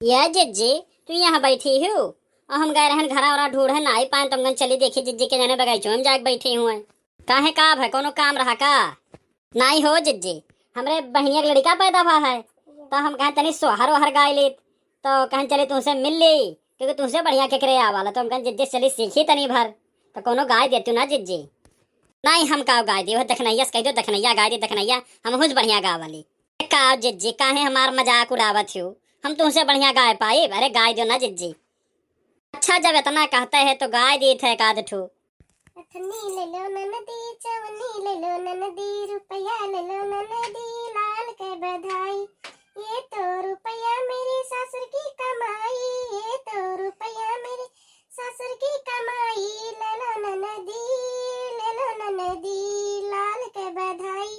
या जिज्जी तू यहाँ बैठी हो और हम गए रहन घरा वरा ढूंढे ना आई पाए तुमगन चली देखी जिज्जी के जाने बगैचो हम जाके बैठी हुए काहे का है कोनो काम रहा का नहीं हो जिज्जी हमरे बहनिया के लड़का पैदा हुआ है तो हम कहें तनी सोहर ओहर गाय ली तो कहें चले तुमसे मिल ली क्योंकि तुमसे बढ़िया केकरे आवाला तो हम कहें जिज्जी चली सीखी तनी भर तो कोनो गाय देती ना जिज्जी नहीं हम का गाय दी दखनैया कह दो दखनैया गाय दी दखनैया हम हुज बढ़िया गाय वाली का जिज्जी काहे हमार मजाक उड़ावत हो हम तुमसे बढ़िया गाय पाए अरे गाय दो ना जिज्जी अच्छा जब इतना कहते हैं तो गाय दी थे का ठू अथनी ले लो ननदी चवनी ले लो ननदी रुपया ले लो ननदी लाल के बधाई ये तो रुपया मेरे ससुर की कमाई ये तो रुपया मेरे ससुर की कमाई ले लो ननदी लाल के बधाई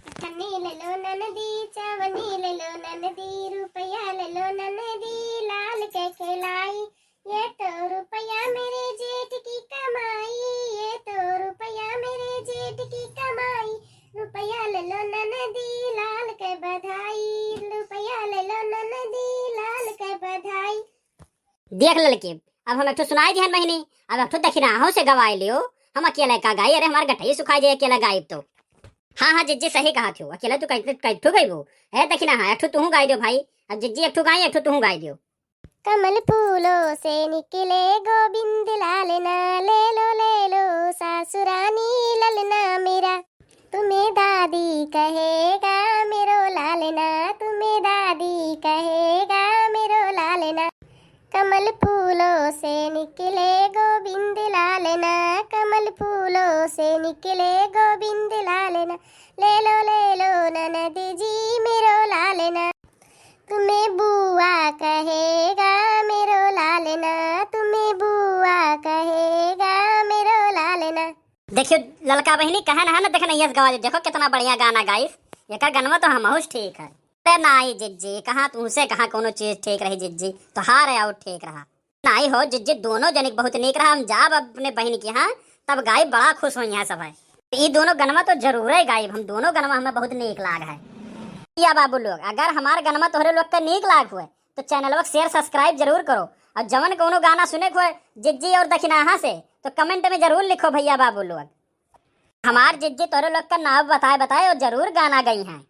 अथनी ले लो ननदी चवनी ले लो ननदी रुपया ले लो ननदी लाल के खिलाई ये तो रुपया मेरे जेठ की कमाई ये तो रुपया मेरे जेठ की कमाई रुपया ले लो ननदी लाल के बधाई रुपया ले लो ननदी लाल के बधाई। देख लड़के अब हम एक सुनाई दिहन बहिनी अब एक दखिना हो से गवाए लियो हम अकेले का गाय अरे हमार गठई सुखाई जाए अकेला गायब तो हाँ जिज्जी सही कहा थी अकेला तू कैठू गईबो है दखिना हाँ एक तू गाय दो भाई अब जिज्जी एक गाय एक तू गाय दियो। कमल फूलों से निकले गोविंद लालना ले लो सासुरानी ललना मेरा तुम्हें दादी कहेगा मेरो लालना तुम्हें दादी कहेगा मेरो लालना कमल फूलों से निकले गोविंद लालना कमल फूलों से निकले गोविंद लालना ले लो ननद जी मेरो लालना तुम्हें बुआ कहेगा मेरो लालना तुम्हें बुआ कहेगा मेरो लालना। देखियो ललका बहिनी कहे ना है ना देखना यस गवा देखो कितना बढ़िया गाना गाइस एकर गनवा तो हम ठीक है ते नाई जिज्जी कहाँ तुमसे कहाँ कोनो चीज ठीक रही जिज्जी तो हार आउट ठीक रहा नाई हो जिज्जी दोनों जनिक बहुत नीक रहा हम जाब अपने बहन के यहाँ तब गाय बड़ा खुश हो यहाँ सब है ये दोनों गनवा तो जरूर है गायब हम दोनों गनवा हमें बहुत नीक लाग है या बाबू लोग अगर हमारे गनमा तोहरे लोग का नीक लाग हुए तो चैनल को शेयर सब्सक्राइब जरूर करो और जवन कोनो गाना सुने हुए जिज्जी और दखिनाहा से तो कमेंट में जरूर लिखो भैया बाबू लोग हमार जिज्जी तोहरे लोग का नाम बताए और जरूर गाना गई हैं।